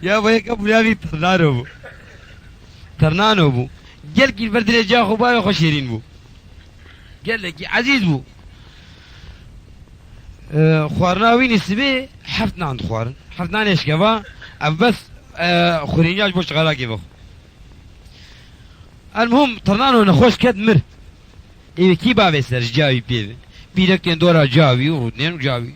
يا بو هيك ابو نابي ترنانو بو ترنانو بو قال كي البرد اللي جا خبايا خوشيرين بو قال لك عزيز بو خوارنا وين السبي حفتنا عند خوارن حفتنا ليش كفا بس خورينياش بوش غلاكي بخو المهم ترنانو نخوش كد مر ايه كي بابي سر جاوي بيبي بيركتين دورا جاوي ورودنين جاوي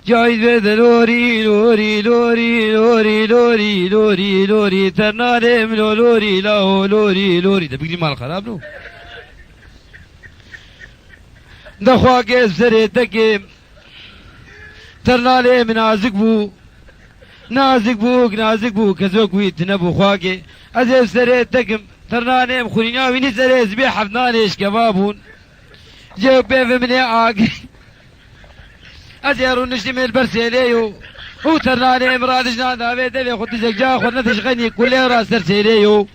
جاوي بيد لوري لوري لوري لوري لوري لوري لوري ترنانم لوري لا لوري لوري ده بيقولي مال خراب له دخوا كيف سريتك ترنانم نازك بو نازك بوك نازك بوك كزوك ويتنبو خواكي ازيف سريتك ترنانم خورينا ويني سري زبي حفنانيش كبابون جاوب بيف مني عاقي ازيرو نشتي من البرسيليو هو ترنانم رادجنا دافي دلي خد زجا خد نتش غني كل راس سرسيليو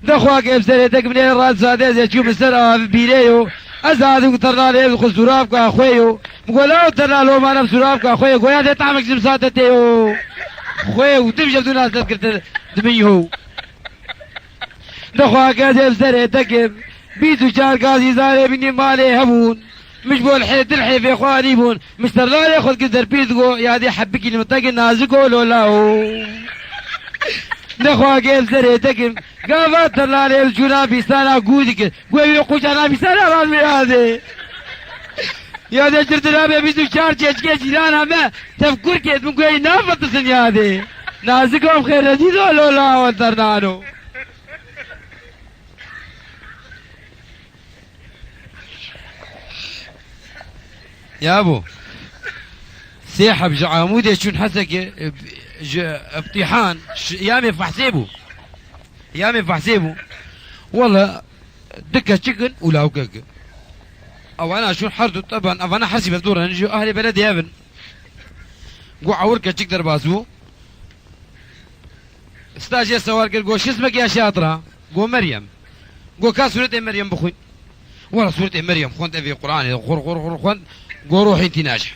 دخوا كيف سريتك من الراس سادة زي تشوف السرعة في بيليو ازادو ترنانم خد سرافك اخويو مقولو ترنانو ما نفس سرافك اخويو قويا دي طعمك زمساتتيو خويو تمشي بدون ناس تذكر دميهو دخوا كذب سريتك بيتو شار قاضي زاري بني مالي هبون مش بول حيط الحيف يا اخواني بون مستر لا ياخذ قدر بيتقو يا دي حبك المتقي نازقو لولاو دخوا كيف سريتك قافت ترلالي الجنا بيسانا قودك قوي يقوش انا بيسانا رامي هذه يا دي جردنا بيتو شار جيشكي جيرانا ما تفكر كيف من قوي نافت سنيا دي نازقو بخير رجيدو لولاو ترنانو يا ابو سيحب جعامودي شون حسك امتحان يامي فحسيبه يامي فحسيبه والله دكة شكل ولا وكك او انا شو حرته طبعا او انا حسب الدور نجي اهل بلدي يا ابن قو عورك تقدر باسو استاجي سوار قال قو شو اسمك يا شاطره قو مريم قو كاسورة مريم بخوي والله سورة مريم خونت في قرآن خور خونت قو روحي انت ناجح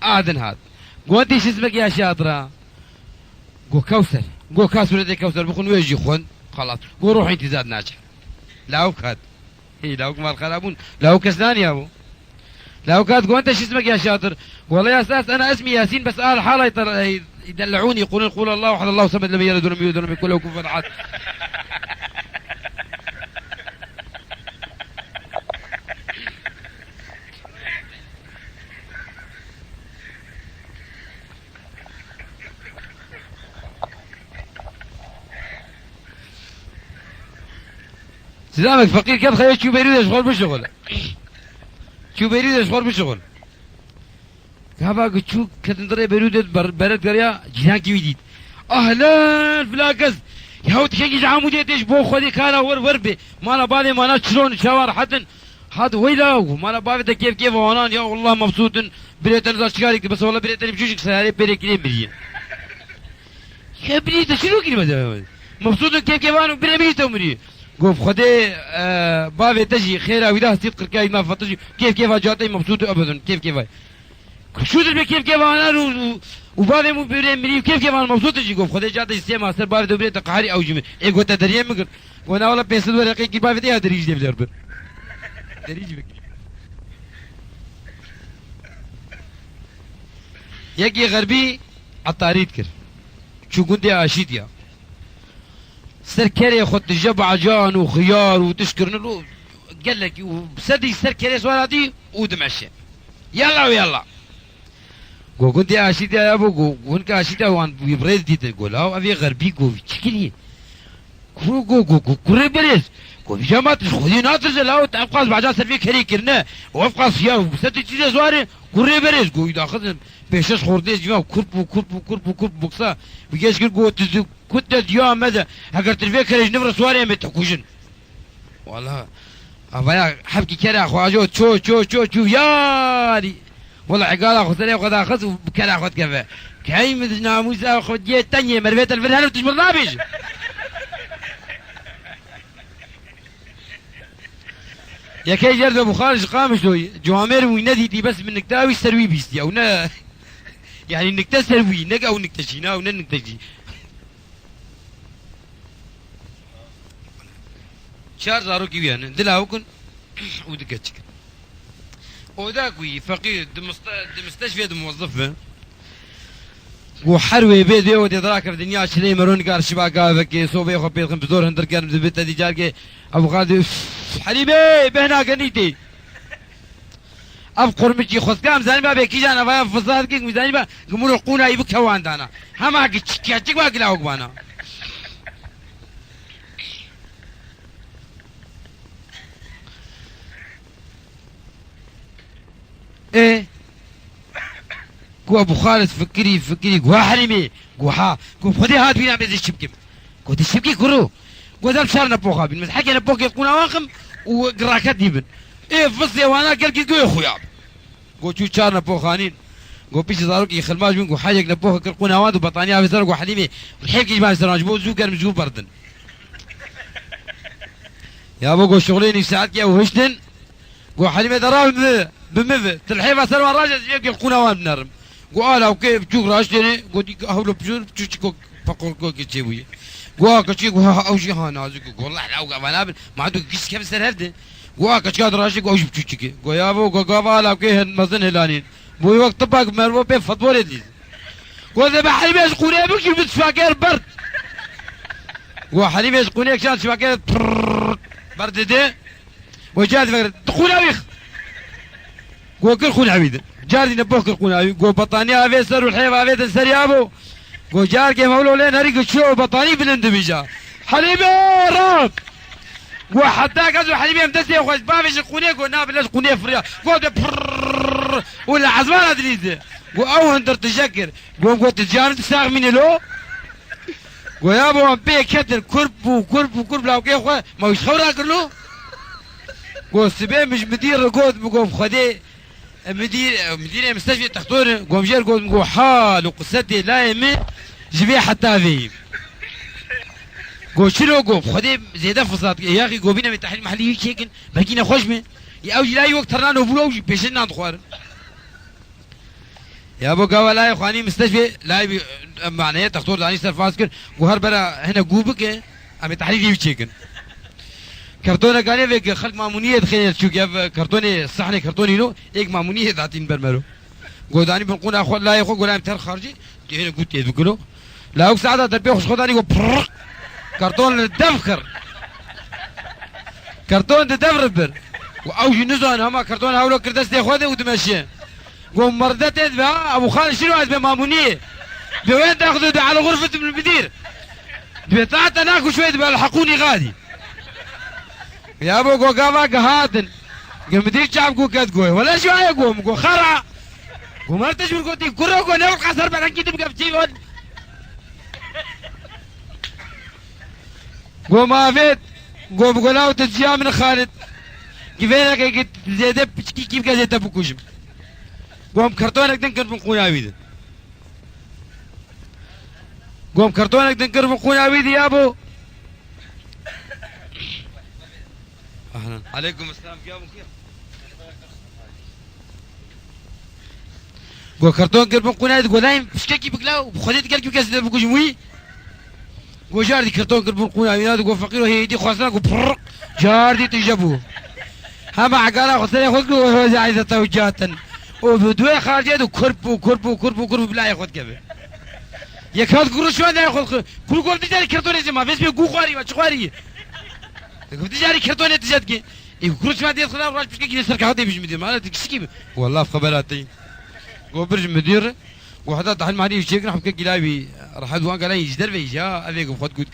آدن هاد قو انت شو اسمك يا شاطرة قو كوثر قو كاسورة كوثر بخون ويجي خون خلاص قو روحي انت زاد ناجح لاوك هاد هي لاوك مال خرابون لاوك اسنان يا ابو لاوك هاد قو انت شو اسمك يا شاطر والله يا استاذ انا اسمي ياسين بس اهل حالة يدلعوني يقولون قول الله احد الله صمد لم يلد ولم يولد ولم يكن له كفوا احد سلامك فقير كيف خليت شو بيريد يشغل بشغل شو بيريد يشغل بشغل كابا قلت شو كتنطري بيريد برد قريا جيران كي جديد اهلا فلاكس يا هو تشيك جعامودي تيش بو خدي كان ور بي ما انا بالي ما انا شلون شوار حد هذا ويلا ما انا بابي كيف وانا يا والله مبسوط بريت انا شكارك بس والله بريت بشوشك سهاري بريك لي بريين يا بريت شنو كلمه مبسوط كيف انا بريت امري قوف خدي بابي تجي خيره وده تصير كاي ما فتجي كيف جاتي مبسوط ابدا كيف شو تبي كيف انا وبابي مو بريم كيف انا مبسوط تجي قوف خدي جاتي سيما سر بابي دوبري تقهري او جمي اي قلت دريم مگر وانا والله بيسد ورقي كي بابي دي دريج دي بدرب دريج بك يجي غربي عطاريد كر شو قندي عاشيتيا سركري خد جبع جان وخيار وتشكر له قال لك وبسدي سركري سوالاتي ودمشي يلا ويلا قو كنت اشيد يا ابو كنت اشيد وان بريد دي تقول او ابي غربي قو تشكلي قو كوري بريز قو جامات خذي ناتز لا تبقى بعد سرفي كري كرنا وافقا خيار وبسدي تشي زواري كوري بريز قو ياخذ بيشش خورديز جوا كرب بوكسا بيجيش قو تزو كنت ديا ماذا هكر ترفيه كريج نفر سواري متحكوشن والله افايا حبكي كرا خواجو تشو ياري والله عقال اخو سريع وخذ اخذ وكرا اخذ كفا كاي مثل ناموسا اخذ جيه تانية مرفيت الفرهان وتشمر نابيش يا كي جرد ابو خالد قامش دوي جوامير ويندي بس من نكتاوي سروي بيستي او نا يعني نكتسر وي نك او نكتشينا ونن نكتشي شهر زارو كي يعني دلا وكن ودكتشك وذاك وي فقير دمستشفى موظف وحروي بيد ودي ذاك الدنيا شلي مرون قال شباكا فكي صوبي خو بيد بزور هندر كان بيت دي جارك ابو غادي حليبي بهنا قنيتي اب قرمتي خذكام زاني ما بكي جانا فاهم فصاد كي زاني ما قمر قونا يبك هوان دانا هما كيتشك ما قلاوك بانا ايه قو ابو خالد فكري قو حليمي قو ها قو خدي هات بينا بزي الشبكي قو دي الشبكي كرو قو ذا بشار نبوخا بين حكي نبوخ يكون واخم وقراكات ديبن ايه فصلي وانا قال قو يا خويا قو شو شار نبوخانين قو بيش زاروك يخلماج بين قو حاجه نبوخ كرقون اواد وبطانيه في زرق وحليمي والحيب كي جماعه سراج بو زو كان مزو بردن يا ابو قو شغلين ساعات كي وهشتن قو حليمي دراهم بمذ تلحيفه سلوى الراجل يبقى القون اواد بنرم قال اوكي بتشوف راشتني قلت هولو بشور بتشوف فقر كو كتشوي قال كتشي او شي هانازك والله لا قبل ما عندك كيس كيف سر هفده قال كتشي راشي قال شو بتشوف قال يا ابو قال اوكي مزن هلانين بو وقت طبق مرو به فطور دي قال ذا حليب يسقوني بك بتفاكر برد قال حليب يسقوني كان تفاكر برد ده وجات فكر تخوناوي قال كل خون عبيد جاري نبوك القناوي قو بطانية افي سر والحيف افي تنسر يابو قو جار كي مولو لين هريق شو بطاني بالاندمجا حليبي راب قو حتى كازو حليبي مدسي وخش بافيش القنية قو نابل القنية فريا قو ده ولا عزمان ادريد قو او هندر تشكر قو تجار تساغ من لو قو يابو ام بي كتر كرب لاو كي خو ما وش خورا كرلو قو سبي مش مدير قو خدي مدير مستشفى تختور قوم جير قوم حال وقصتي لا يمي جبيه حتى في قو شنو قوم خدي زيادة فصلات يا اخي قوبينا من التحليل المحلي شيكن باكينا خوش من يا اوجي لا وقت ترنا نوبلوجي بيشنا ندخوار يا ابو قوا لا يا اخواني مستشفى لا معناه تختور داني سر فاسكر وهربرا هنا قوبك ام تحليل شيكن كرتونه قال لك خلق مامونيه تخيل شو كيف كرتونه صحن كرتوني له هيك مامونيه ذاتين برمرو قوداني بنقول اخو لا ياخو قول امتر خارجي هنا قلت يذكروا لا وك ساعه تربيه خش خداني كرتون الدفخر كرتون تدبر او جنزون هما كرتون هاولو كردس ياخذه ودمشي قوم مردت ابو خالد شنو هذا مامونيه بوين تاخذوا على غرفه من المدير بطلعت هناك وشويه بلحقوني غادي يا ابو قو قافا قهاتن قم ديك شعب قو كد قوي ولا شو هاي قوم قو خرع قو مرتش من قوتي كره قو نوع قصر بعد كده بقى بتيفون قو ما فيت قو بقولاو تجيا من خالد كيفينك قلت زيادة كيف كذا زيادة بكوشم قوم كرتونك تنكر من قناويد قوم كرتونك تنكر من قناويد يا ابو اهلا عليكم السلام كيفكم كيف قو كرتون كربون قناة قو دايم فشكي بكلاو بخديت قال كيف كذا بكوش موي قو جاردي كرتون كربون قناة قو فقير وهي دي خاصنا قو برق جاردي تجابوه هم عقالا خسرين خذ قو هو زعيزة توجاتا وبدوي خارجات وكرب بلا ياخذ كذا ياخذ قروش ما ياخذ كل قول تجاري كرتون اسمه بس بيقو خواري ما شخواري قلت جاري كرتونة تجدك يقولش ما دي خلاص راح بشكي كذا سرك هذا بيجي مدير مالك تكسكي والله في خبراتي وبرج مدير وحدا تحل معني في شيء راح بكي كلاوي راح ادوان قال لي يجدر بيجي ابيك خد قلت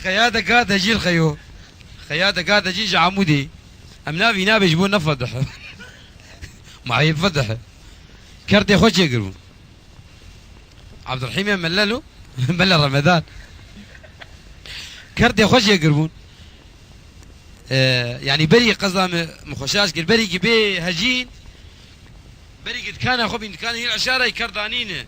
خياتك هذا جيل خيو خياتك هذا جيج عمودي امنافي نابي يجيبون نفضح معي فتح كرتي خوش يقربون عبد الرحيم مللو ملل رمضان كرتي خوش يقربون يعني بري قصدا مخشاش قال بري كبي هجين بري قد كان اخو بنت كان هي الاشاره كردانين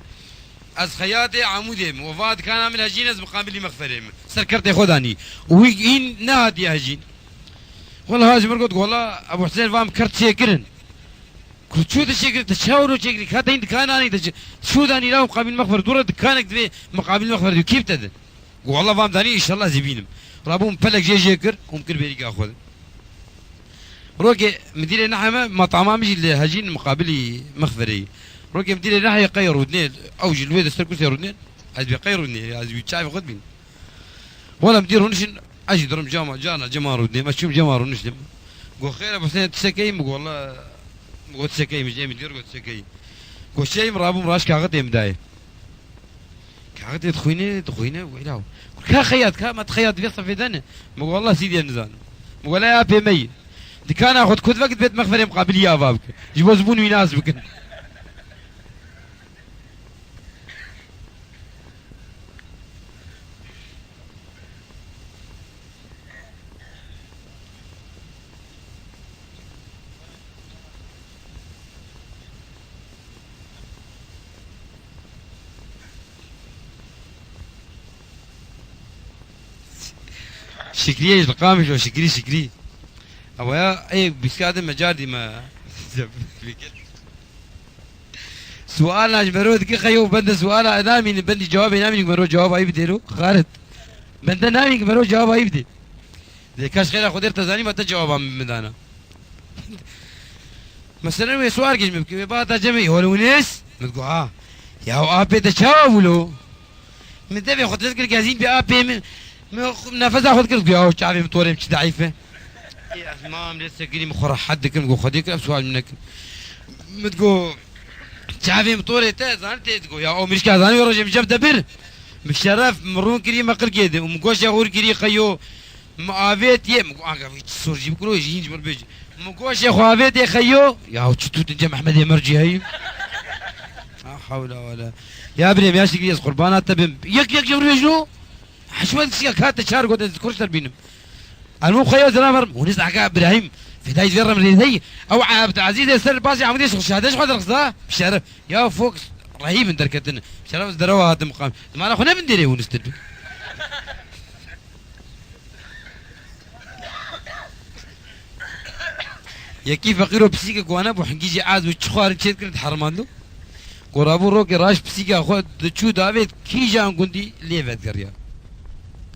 از خیاط عمودیم وفاد كان عامل هجين از مقابل مغفرهم سركرت خداني وين نادي هجين والله هاج مرقد والله ابو حسين فام كرت شيكرن كنت شو تشكر تشاوروا تشكر كاتا انت كان اني شو داني لا مقابل مغفر دور كانك دبي مقابل مغفر كيف تد والله فام داني ان شاء الله زبينم رابوم بلك جي جيكر ممكن بيريك اخذ روكي مدير نحمه مطعمه مش هجين مقابلي مغفري روكي مدير نحيه يقيروا اثنين اوج الويد استركوس يروا اثنين عايز بيقيروا اثنين عايز بيتشاف خد بين ولا مدير نشن اجي درم جامع جانا جمارو اثنين ماشي جمارو نشن قول خير ابو حسين تسكي والله قلت سكي مش جاي مدير قلت سكي قلت شيء مرابو مراش كاغت يمداي كاغت تخوينه ويلاو كا خياط كا ما تخيط بيصف في ذنه والله سيدي النزان ولا يا بي مي دي كان اخذ كنت وقت بيت مغفر مقابل يا بابك جيبوا زبون يناسبك شكري القامش وشكري أويا أي بيسكادم مجاردي ما سؤال أجبروه كي خيو بند سؤال نامي بندي جواب نامي نجبروه جواب أي بديرو خالد بند نامي نجبروه جواب أي بدي ده كاش خير أخذ تزاني ما تجاوب من أنا مثلا وي سؤال كيش مبكي بعد جميع هو ناس متقول يا أبي تجاوب له من تبي خد تذكر جاهزين بأبي نفذ اخذ كل قهوه شعبي مطوري مش ضعيفه يا مام لسه قري مخرح حدك نقول خديك سؤال منك متقول شعبي مطوري تزان تقول يا مش كازاني ورجع جاب دبر بشرف مرون كري مقر كده ومقوش يا كري خيو معافيت يا صور جيب كله يجي جبر بيجي مقوش يا خوافيت يا خيو يا شتو تنجم احمد يا مرجي هي لا حول ولا يا ابني يا شكري قربانات تبم يك جبر شنو حشوان سياك هات تشار قد تذكرش تربينم المهم خيو زلامر ونسع كا ابراهيم في دايز فيرم ريدي او عبد العزيز يسر الباسي عمودي شهادش خد رخصه بشرف يا فوكس رهيب من دركتنا بشرف دروا هذا مقام ما انا خنا بنديري ونستد يا كيف فقيرو بسيكا كوانا بو حنجيجي عاز وتشخوار تشيت كنت حرماندو قرابو روكي راش بسيكا خود تشو دافيد كي جان كنتي ليفت قريا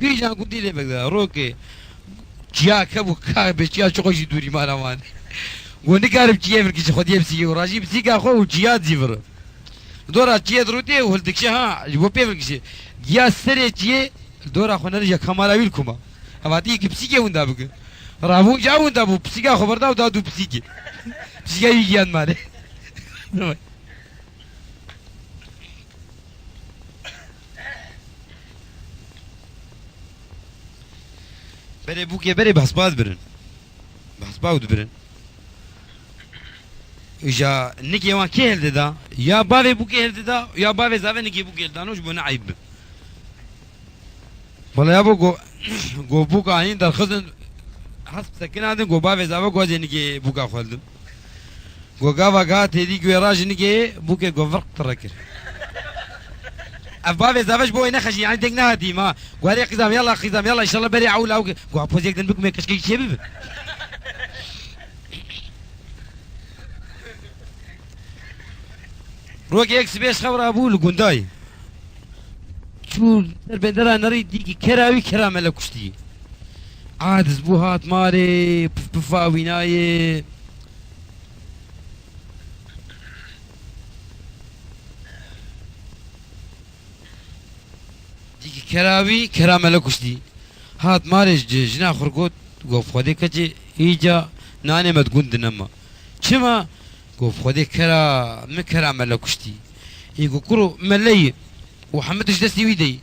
كي جان كنتي ليفت روكي جيا كبو كاب جيا شقوشي دوري مالا مان ونقارب جيا فركش خود يبسيكا وراجي بسيكا خو جيا زيفر دورا جيا دروتي وهلدكش ها جبو بيفركش جيا سري جيا دورا خو نرجع كمالاويل كوما اواتي كي بسيكا وندا بك رابو جاو وندا بو بسيكا خبر داو دادو بسيكا بسيكا يجيان مالي بره بوكي بره بحسبات برن بحسبات برن إجا نكي وان كي هل دا يا بابي بوكي هل دا يا بابي زاوي نكي بوكي هل دا نوش بنا عيب والله يا بو جو بوكا عين در خزن حسب سكين عندن جو بابي زاوي جو زي نكي بوكا خالدم جو غاوا غا تيدي جو راج نكي بوكي جو فرق تركر أبابي زاوج بوي نخشي يعني دقنا هدي ما قاري قزام يلا قزام يلا إن شاء الله بري عول أو قو بوزيك دن بكم كشكي شباب روكي إكس بيش خبر أبو لقنداي شو البندرة نريد ديكي كراوي كرامة لكشتي عاد زبوهات ماري بفاويناي كراوي كرامة لكشتي هات مارج جنا خرقوت قوف خودي كجي إيجا ناني ما تقول دنما شما قوف خودي كرا مكرامة لكشتي يقول كرو ملي وحمدش دستي ويدي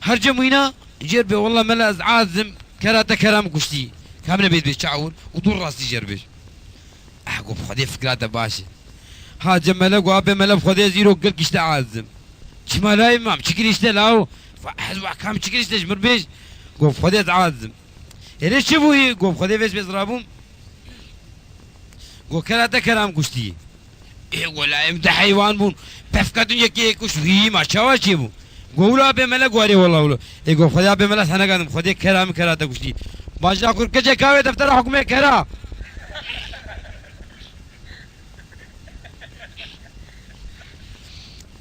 هرجموينا جربي والله ملا عازم كراتا كرام كشتي كامل بيت بيشعور ودور راسي جربي قوف خودي فكراته باشي ها جملا قوابي ملا بخودي زيرو قل كشتا عازم شما لا إمام شكري لاو حزب أحكام تشكيش تجمر بيش قوف خديت عازم إيش شبوي قوف خديت بيش بيزرابهم قو كلاتا كلام كشتي ولا امتى حيوان بون بفكتون يكي كوش هي ما شوا شي بون قولا بملا قواري والله ولا يقول خدا بملا سنة قادم خدا كرام كراتا كوشتي باجا كور كجا كاوي دفتر حكومة كرا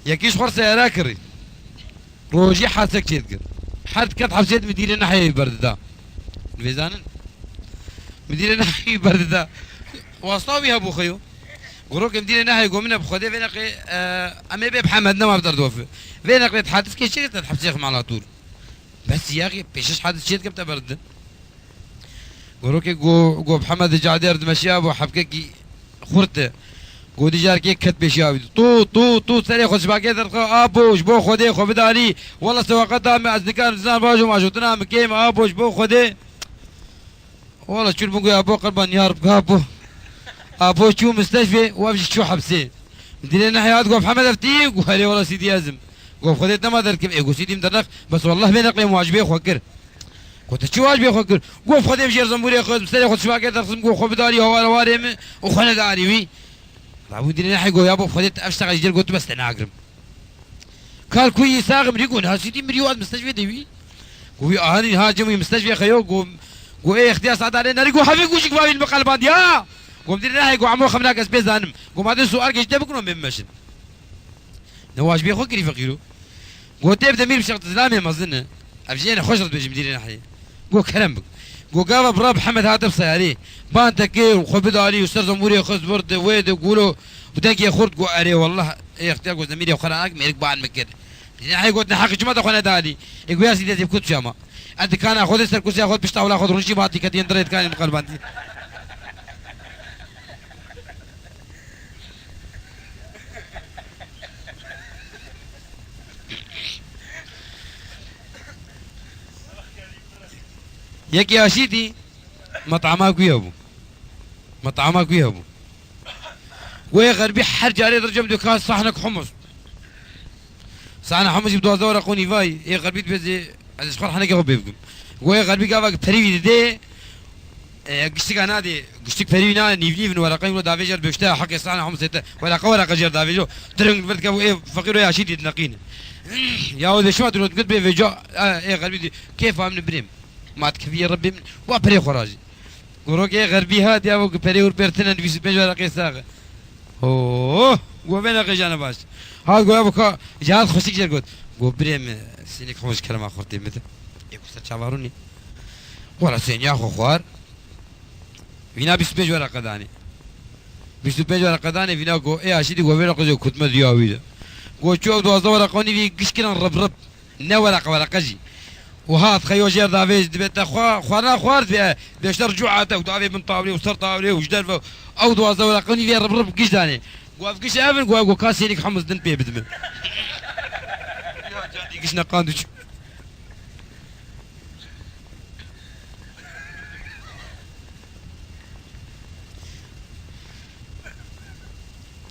يكيش خور سيارة كري روجي حاسك تشيدكر حد كت حبسيت مدينة ناحية برد دا الفيزانن مدينة ناحية برد دا واصطاوي هبو خيو وروك مدينة ناحية قومنا بخدي فينقي أمي بيب حمدنا ما بقدر دوفي فينقي تحدث كي شيء تحبسيخ على طول بس يا أخي بيشش حادث شيء كبت برد وروك جو محمد جادير دمشي أبو حبكي خورته قودي جار كي كت بيشاوي تو سري خوش باقي درقه ابوش بو خدي خو بدالي والله سواقات دام ازدكار زان باجو ما شوتنا مكيم ابوش بو خدي والله شو بقول ابو قربان يا رب ابو شو مستشفى وابش شو حبسي مدينا حياه قو محمد افتي قال لي والله سيدي ازم قو خديت ما دركب اي قو سيدي مدرخ بس والله بين اقليم واجبي خوكر قلت شو واجبي خوكر قو خدي بجير زنبوري خد سري خوش باقي درقم قو خو بدالي هو واري وخنا داري وي ابو دينا حيقول يا ابو خديت اشتغل جديد قلت بس انا اقرب قال كوي ساغم ريقون ها سيدي مريوات مستشفى ديوي قوي اهاني هاجمي مستشفى خيو قو ايه اختيار صعد علينا ريقو حبيب وشك باوي المقلبات يا قوم دينا حيقول عمو خملاك اسبيز دانم قوم هذا السؤال كيش تبكنوا من مشن نواش بيخو كري فقيرو قو تيب دمير بشغل تزلامي مظنه ابجينا خشرت بيجي مديرنا حي قو كلام بك قو قابا براب محمد هاتف سياري بان تكير وخبد علي وسر زموري خز برد ويد وقولوا وداك يا خرد قو اري والله ايه اختيار قو زميري وخلانك ميرك بعد مكر حي قلت نحق جمعة اخوانا دالي يقول يا سيدي كنت شاما انت كان اخذ سر كرسي اخذ بشتاول اخذ رنشي باتي كتين دريت كان مقلبانتي يك يا شيدي مطعمك ويابو مطعمك ويابو ويا غربي حرج عليه درجه بدو صحنك حمص صحن حمص بدو زور قوني فاي يا غربي بزي از شخر حنا كيغو بيبكم ويا غربي قافك بريوي دي قشتك انا دي قشتك بريوي نيفنيفن ورقين ولا دافيجر بيشتا حق صحن حمص ولا قورا قجر دافيجو ترنج فرد كابو ايه فقير يا شيدي تنقين يا ولد شو تقول قد بيفيجو يا غربي كيف امن بريم ما تكفي ربي من وابري خراجي وروك يا غربي هاد يا ابو بري وربرتنا في سبنج ولا قيساغ اوه وبين قجانا باش هاد قول ابو جهاد خشيك جر قلت قول بريم سينك خمس كلمه اخرتي مثل يكو تشاوروني ولا سين يا اخو خوار فينا بسبنج ولا قداني بسبنج ولا قداني فينا قو ايه اشيدي قول بين قجو كنت مدياوي قول شوف دو ازور قوني في قشكنا رب نورق ولا قجي وهات خيو جير دافيز دبت خوانا خوارد بيشتر جوعته ودافي من طاولي وصر طاولي وجدر او دو ازور قوني في رب قش داني قواف قش افن قواف كاسينك حمص دن بي بدم يا جادي قشنا قاندوش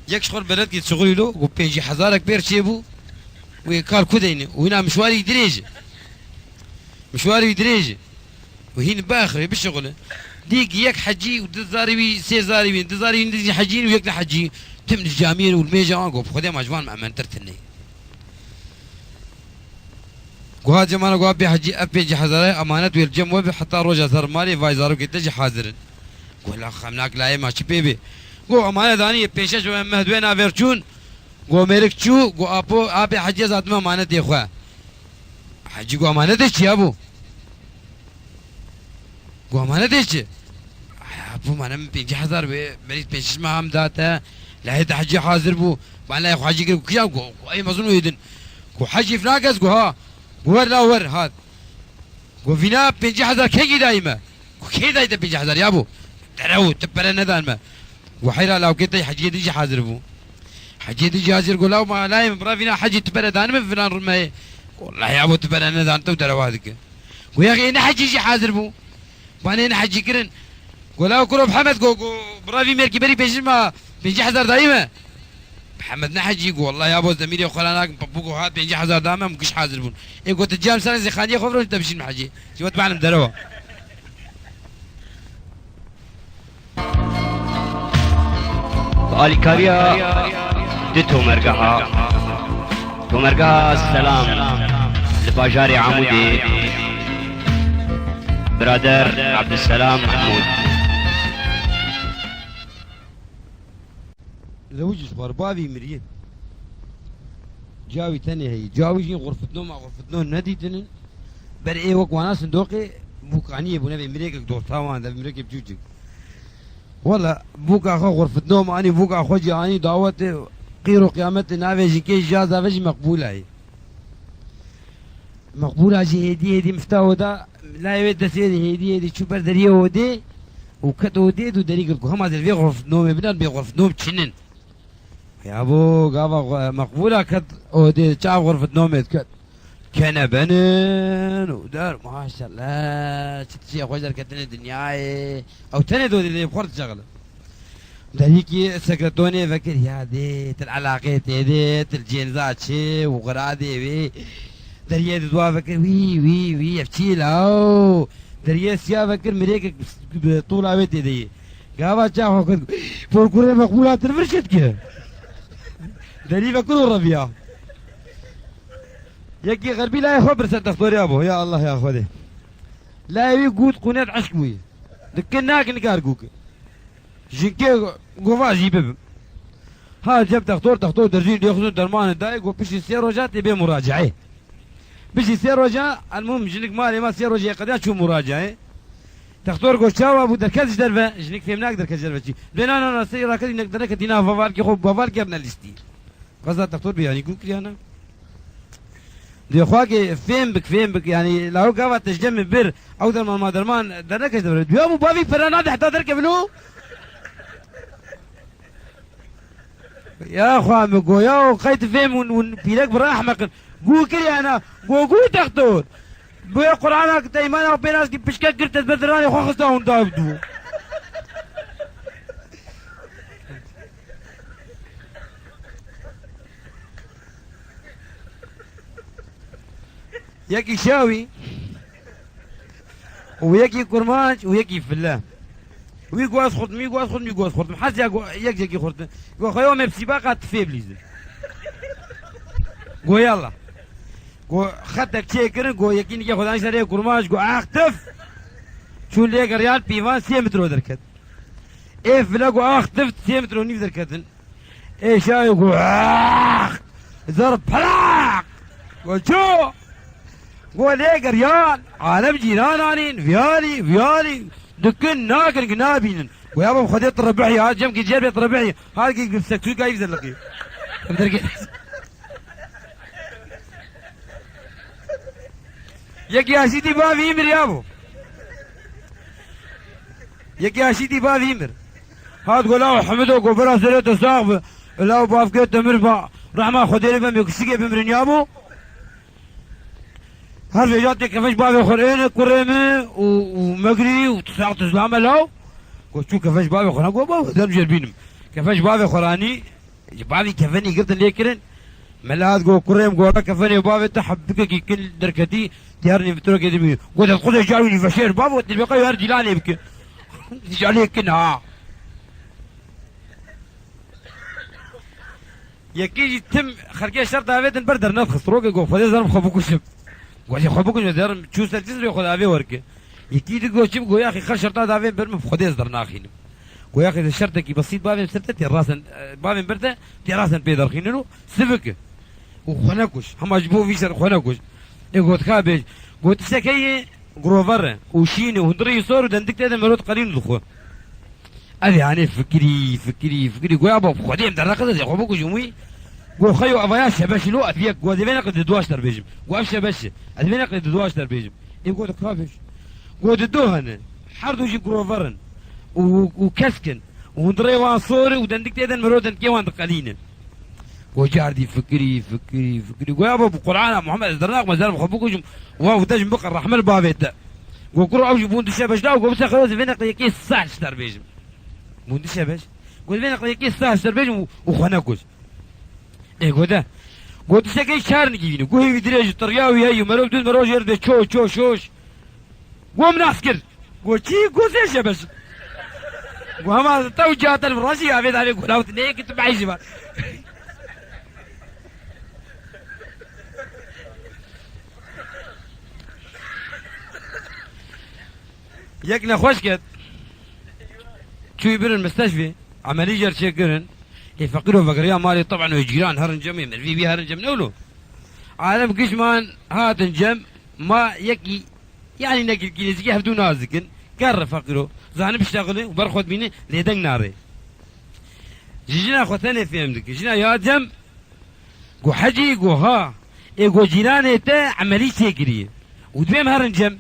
يك شغل بلد قلت شغلي له وبيجي حزارك بير شيبو ويقال كوديني وهنا مشواري دريجه مشواري دريجه وهين باخر بالشغل ديك يك حجي ودزاري سيزاري دزاري ندزي حجين ويك حجي تم الجامير والميجا وقف خدام اجوان مع من ترتني قوا جمانا قوا بي حجي ابي حزاري امانه ويرجم وبي حتى روجا زر مالي فايزارو كتجي حاضر قول خمناك لا ما بيبي قو امانه داني بيشش مهدوين افرچون قو ميركچو قو ابي حجي ذات ما امانه دي خو حجي قو امانه دي ابو قو امانه دي ابو ما انا بيجي حزار بريد بيشش ما هم ذاته لا هي حجي حاضر بو ما لا حجي كيا قو اي مظنون يدن قو حجي فناقز قو ها ور لا ور هاد قو فينا بيجي حزار كي دايما كي دايما بيجي حزار يا ابو ترى تبرنا ذا ما وحيرا لو كنت حجي تيجي حاضر بو حجي تيجي حاضر قول له ما لا يمبرا فينا حجي تبرد انا من فلان رمي والله يا ابو تبرنا ذا انت ترى هذيك ويا اخي انا حجي يجي حاضر بو وانا انا حجي كرن قول له كرو محمد قو برافي ميركي بري بيجي ما بيجي حاضر دايما محمد نحجي يقول والله يا ابو زميلي وخلاناك بابوكو هات بيجي حاضر دايما مكش حاضر بون اي قلت الجام سنه زي خانيه خبروا انت بشي محجي شو تبعنا مدروا آلیکاریا دی تومرگاه سلام لباجار عمودی برادر عبدالسلام محمود زوجي صغار بابي مريم جاوي تاني هي جاوي جين غرفة نوم مع غرفة نوم ندي تنين بر ايه وك وانا صندوقي بوك عني بو نبي مريكك دور تاوان ده مريكك بجوجك والله بوك اخو غرفة نوم اني بوك اخو جي اني دعوت قيرو قيامت نافي جي جازا فجي مقبولة هي مقبولة جي هدي مفتاح ده لا يود سيدي هدي شو بر دريه ودي وكتو ودي دو دريق الكو هم هذا في غرفة نوم بنان بغرفة نوم تشنن يا ابو قابا مقبولة كت ودي شاف غرفة نوم كت كان بنن ودار ما شاء الله شتي خوجر كتني دنياي او تني دو اللي بخرت شغله دهيكي سكرتوني فكر يا ديت العلاقات ديت الجينزات شي وغرادي وي دريه دوا فكر وي افتيلا دريه سيا فكر مريك طول عبيت دي قابا شاف كت فوركوري مقبولة ترفرشت كده دريبة كل الربيع يكي غربي لا يخبر دكتور يا ابو يا الله يا اخوذي لا يقول قنات عشقوي دكناك نقارقوك جنكي قوفا جيبب ها جاب دكتور درجين ياخذون درمان دايق وبشي سير رجات يبي مراجعه بشي سير رجاء المهم جنك مالي ما سير رجاء قد شو مراجعه دكتور قوشاوا ابو دركز دربه جنك فهمناك دركز دربه بين انا سير كذي نقدر كدينا فوالكي خو فوالكي ابن الليستي قصد الدكتور بيعني يقول لي انا دي خواكي فين بك يعني لو قاوة تجمع بير او درمان ما درمان درناك دبر يا ابو بابي فرناد حتى درك منو يا اخوان بقول يا خيت فين ونبيلك براحمك قول كلي انا قول دكتور بيا قرانك دايما بيناس بشكل قلت بدراني خو خصهم دابدو يكي شاوي ويكي كرماج ويكي فلاه ويقواس خرطم حاس يكي خرطم يقول خيوم بسباقة تفيبليز قو يلا قو خدك تشيكرن قو يكي نكي خداني سريع كرماج قو اختف شو اللي ريال بيفان 6 متر دركت ايه فلا قو اختف 6 متر ونيف دركتن ايه شاوي قو اخ ضرب بلاق قو شو قول ليك ريال عالم جيران انين فيالي دكن ناكن قنابين ويا ابو خديت الربعي هذا جنب جيب الربعي هذا كي سكتو كاي يزلقي يك يا سيدي باب يمر يا ابو يك يا سيدي باب يمر هذا قول له حمدو قبرا سريت صاحب لا باب كيت مرفع رحمه خديري بم يكسيك بمرن يا ابو هل رجعت كيفاش بابي خرين كريمي ومقري وتساق تسلام له قلت شو كيفاش بابي خراني قول بابا دم جربينم كيفاش بابي خراني بابي كفني قلت لي كرن ملات قول كريم قول كفني بابي تحبك كل دركتي تيارني بتروك يدبي قلت خذ جاوي فشير بابا وتلبقى يرجي لاني بك تجي عليك كنها يكي تم خرجي شرط هذا بردر نفخ روقي قول فدي زرم خبوك شب قوي خبوك نزار شو سرتيز ياخذ ابي ورك يكيد قوي قوي يا اخي خل شرطه دافين برم خدي صدر ناخين قوي يا اخي الشرطك بسيط بابين سرتت راسن بابين برته تي راسن بيدر خينو سفك وخناكوش هم جبوا في شر خناكوش يقول كابج قلت سكي جروفر وشيني وهندري صور ودندك تاع مرات قليل الخو هذه يعني فكري قوي ابو خدي مدرقه زي خبوك جموي قول خيو ابايا شباش لو ابيك قول دينا قد دواش تربيجم قول شباش دينا قد دواش تربيجم يقول كافش قول دوهن حردو جي جروفرن وكسكن وندري وان صوري ودندك تيدن مرودن كيوان قليل قول جاردي فكري قول ابو القران محمد درناق مازال مخبوكم واو تجم بقى الرحمن البابيت قول كرو اوجي بوند شباش لا قول بس خلاص فينا قيكي صح تربيجم بوند شباش قول فينا قيكي صح تربيجم وخناكوش ايه قودا قلت سكي شارن جيبيني قوي في دريج الطرياوي هاي ومرو بدون مروج يرد شوش قوم ناسكر قلت شي قوس ايش بس وهما توجهت الراسي عبيد عليك ولاوت ليه كنت بعيش بقى يكنا خوش كد شو يبر المستشفى عملية جرشي كرن يفقروا فقريا مالي طبعا ويجيران هرن جميع من في هرن جم نولو عالم قشمان هات جم ما يكي يعني نقل كيليزكي هبدو نازكن كر فقروا زاني بشتغلي وبرخد بيني ليدن ناري جينا خوتاني فهمتك جينا يا جم قو حجي قو ها قو جيراني تا عملية سيكري ودويم هرن جم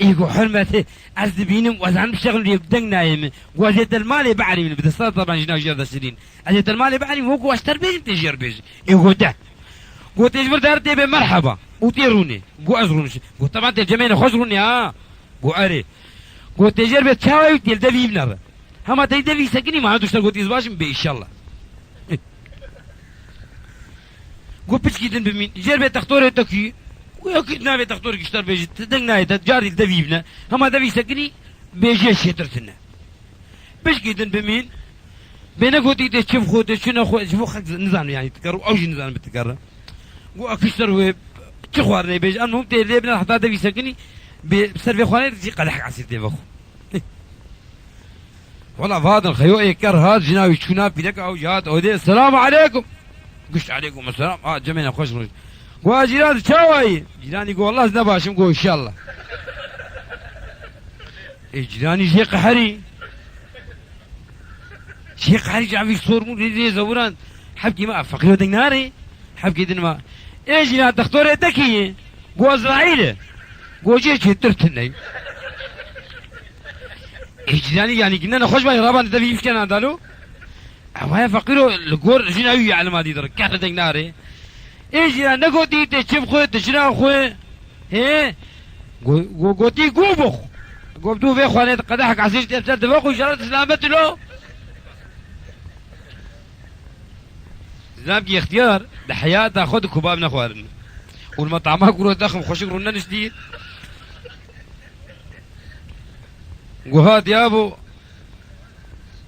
يقول حرمته عز بينهم وزعن بشغل يبدن نايم وزيت المال بعري من بدستان طبعا جنا جرد السنين زيت المال بعري وهو اشتر بيج تجير بيج يقول ده قلت تجبر دارتي بمرحبا وطيروني قو ازروني قلت طبعا الجميع خزروني ها قو اري قلت تجربة تشاوي وتيل دبي بنر هما تيدبي سكني ما عندوش قلت يزباشم بإن شاء الله قلت بيش كيدن بمين جربة تختار تكي وياكيد نابي تختار كشتر بيجي تدناي تجاري الدبيبنا هما دبي سكني بيجي شترتنا بيش كيدن بمين بينك وتي تشوف خود شنو خو شوفوا خد نظام يعني تكرر او شي نظام بتكرر واكشتر ويب تخوارني بيجي المهم تي بنا حتى دبي سكني بسرفي خواني تجي قدح عسيرتي بخو والله فاضل الخيو يكر هاد جناوي شونا بيدك او جات اودي السلام عليكم قشت عليكم السلام جميعنا خوش رجل وجيران شاوي جيراني يقول والله نباشم قول ان شاء الله جيراني شيخ حري شيخ حري جاب في صور مو زي زوران حبكي ما فقير ديناري حبكي دين ما ايه جيران دكتور تكي قول اسرائيل قول جيش ترتني جيراني يعني كنا نخش باي رابان تبي يمكن هذا هو فقير الجور جيناوي على ما دي درك كحر ديناري ايش يا نقودي تشوف خوي تشنا خوي ايه قوتي قوبخ قوبتو في خواني قدحك عسير تبتر دفاق شرط سلامت له زلامك اختيار الحياة تاخد كباب نخوارن والمطعمات كله داخل خوش قرونا نشديد قوهات يا ابو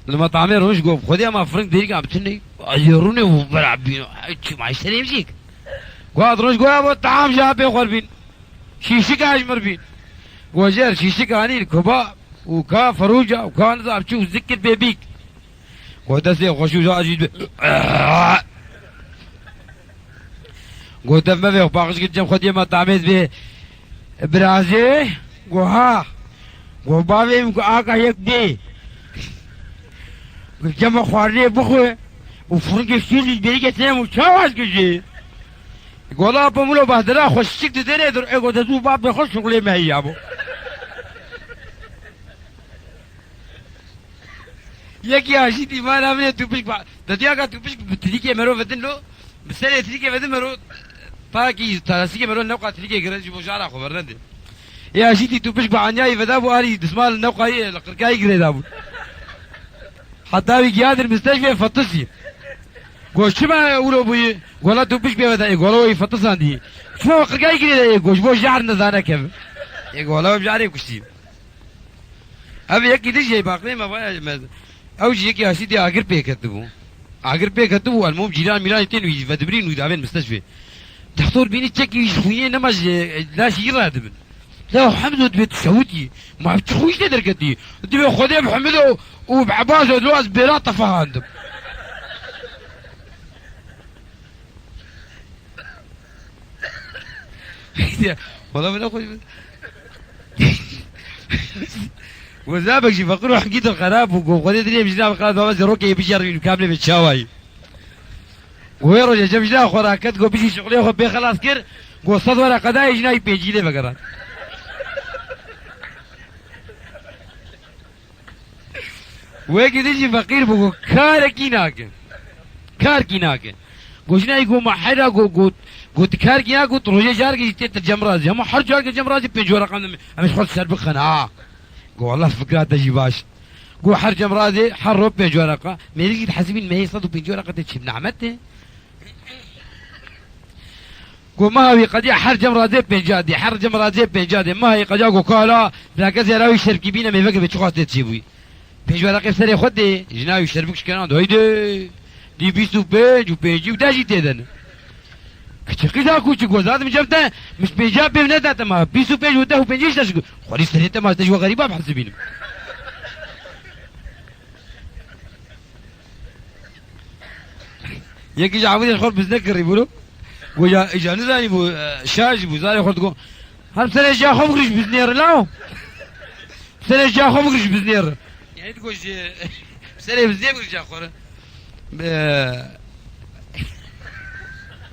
المطعمين روش قوب خذيها ما فرنك ديريك عم تني اجروني وبلعبينو شو ما يشتري يمشيك قواد روش قوي ابو الطعام جابين خربين شيشك اجمر بين قوجر شيشك اني كباب وكا فروجه وكا نظام شوف ذكر بيبيك قوتسي خوشو جاجيد قوت ما في باقش كجم خذيها ما طعميت به برازي قوها قوبابي مكاكا يكدي جمع خوارني بخوه وفرنك فيل بيجي تنام وشاواز كجي يقول الله بملو بهدلا خوشك تدري در ايقو تدو باب بخوش شغلي ما هي ابو يكي عشيتي ما نامني توبش با تدياكا توبش بتريكي مرو بدن لو بسالي تريكي بدن مرو باكي تاسيكي مرو نوقع تريكي جرج بوشارا خبرنا دي يا عشيتي توبش بعناي فدابو اري دسمال نوقع لقركاي جري ابو حتى بيجي المستشفى فطسي قول شو ما يقولوا بي قول تو بيش بيودا يقولوا يفطس عندي شو قرقاي كده يقول شو جعر نزانا كيف يقولوا بجاري كشتي ابي يكي دي شيء باقي ما او شيء يكي هسيدي اخر بيكتبوا اخر بيكتبوا المهم جيران ميلان يتين ويفدبرين ويدابين المستشفى دكتور بيني تشكي شويه نمج لا شيء رادبن لا حمد بيت سعودي ما بتخويش درجتي تبي خديه بحمده وبعباس ودواس بيرات فهاندم والله من اخوي وزابك شي فقروا حقيت الخراب وخديت لي بجناب خلاص بس روكي بيجر كامله بالشواي ويرو يا جمجنا خوراكت قو بيجي شغلي خو بي خلاص كر قو صد ورا قداي جناي بيجي لي بقرا ويجي تجي فقير بقول كار كيناك قوشنا يقول ما حدا قلت كار كيناك قلت روجي جارك يتيت الجمرازي هم حر جارك الجمرازي بيجوا رقم مش خلص سرب خنا قول والله فكرات تجي باش قول حر جمرازي حر روب بيجوا رقم ما يجي تحسبين ما هي صدق بيجوا رقم تشيب نعمته قول ما هي قضية حر جمرازي بيجادي حر جمرازي بيجادي ما هي قضية قول كالا لكن زي راوي شركي بينا ما يفكر بتشخاص تجيبوي پیش ورقه سری خود دی جناوی شربکش کنان دویده دی 25 و 5 و 10 تیدن کچه قیزا کوچی گوزاد میجم تا مش پیجا پیم نداتم 25 و 10 و 5 تاش خوری سریت ما تجوا غریبا بحسبینم یکی جعبه خور بزنکری بولو ويا اجاني زاني بو شاج بو زاني خورد قو هم سنة جا خو بقرش بزنير لا سنة جا خو بقرش بزنير يعني تقول سنة بزنير بقرش جا خورا